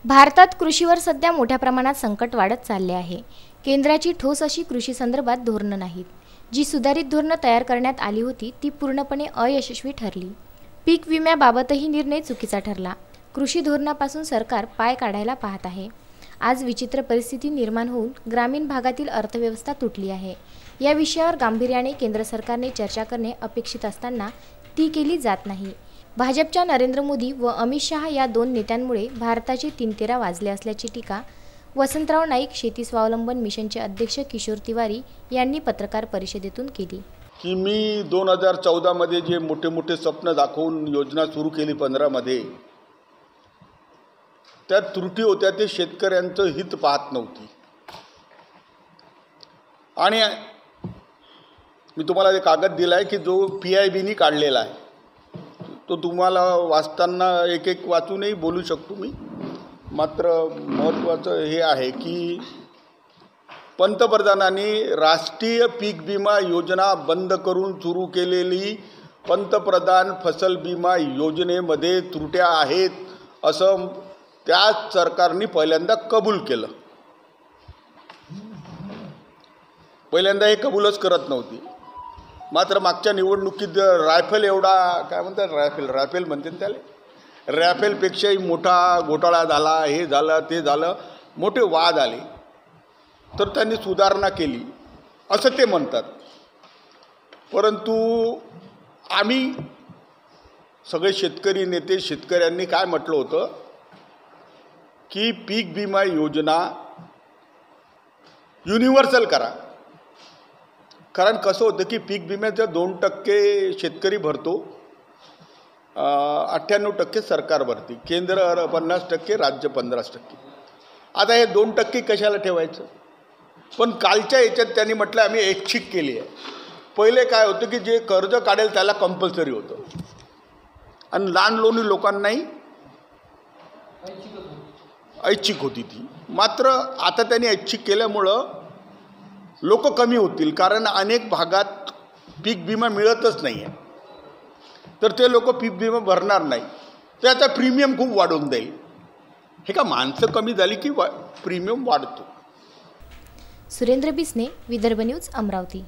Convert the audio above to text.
भारतात कृषीवर सध्या मोठ्या प्रमाणात संकट वाढत चालले आहे। केंद्राची ठोस अशी कृषी संदर्भात धोरणं नाहीत। जी सुधारित धोरणं तयार करण्यात आली होती ती पूर्णपणे अयशस्वी ठरली। पीक विम्याबाबतही निर्णय चुकीचा ठरला। कृषी धोरणापासून सरकार पाय काढायला पाहत आहे। आज विचित्र परिस्थिती निर्माण होऊन ग्रामीण भागातील अर्थव्यवस्था तुटली आहे। या विषयावर गांभीर्याने केंद्र सरकारने चर्चा करणे अपेक्षित असताना ती केली जात नाही। भाजपच्या नरेंद्र मोदी व अमित शहा या दोन नेत्यांमुळे भारताचे 3-13 वाजले असल्याची टीका वसंतराव नाईक शेती स्वावलंबन मिशनचे अध्यक्ष किशोर तिवारी यांनी पत्रकार परिषदेतून केली। की मी 2014 मध्ये जे मोठे मोठे स्वप्न दाखवून योजना सुरू केली 15 मध्ये, त्या त्रुटी होत्या ते शेतकऱ्यांचं हित पाहत नव्हती। आणि मी तुम्हाला एक कागद दिलाय की जो PIBनी काढलेला आहे, तो तुम्हाला वाचताना एक एक वाचूनही बोलू शकतो मी। मात्र महत्त्वाचं हे आहे की पंतप्रधानांनी राष्ट्रीय पीक विमा योजना बंद करून सुरू केलेली पंतप्रधान फसल विमा योजनेमध्ये त्रुट्या आहेत असं त्याच सरकारने पहिल्यांदा कबूल केलं। पहिल्यांदा हे कबूलच करत नव्हती। मात्र मागच्या निवडणुकीत रायफल एवढा काय म्हणतात, रायफल म्हणते त्याला, रायफलपेक्षाही मोठा घोटाळा झाला, हे झालं ते झालं, मोठे वाद आले, तर त्यांनी सुधारणा केली असं ते म्हणतात। परंतु आम्ही सगळे शेतकरी नेते, शेतकऱ्यांनी काय म्हटलं होतं की पीक विमा योजना युनिव्हर्सल करा। कारण कसं होतं की पीक विम्याचं 2% शेतकरी भरतो, 98% सरकार भरते, केंद्र 50%, राज्य 15%। आता हे 2% कशाला ठेवायचं? पण कालच्या याच्यात त्यांनी म्हटलं आम्ही ऐच्छिक केली आहे। पहिले काय होतं की जे कर्ज काढेल त्याला कंपल्सरी होतं आणि लहान लोणी लोकांनाही ऐच्छिक होती ती। मात्र आता त्यांनी ऐच्छिक केल्यामुळं लोक कमी होतील, कारण अनेक भागात पीक विमा मिळतच नाही आहे, तर ते लोक पीक विमा भरणार नाही, त्याचा प्रीमियम खूप वाढून जाईल। हे का माणसं कमी झाली की प्रीमियम वाढतो। सुरेंद्र बिसने, विदर्भ न्यूज, अमरावती।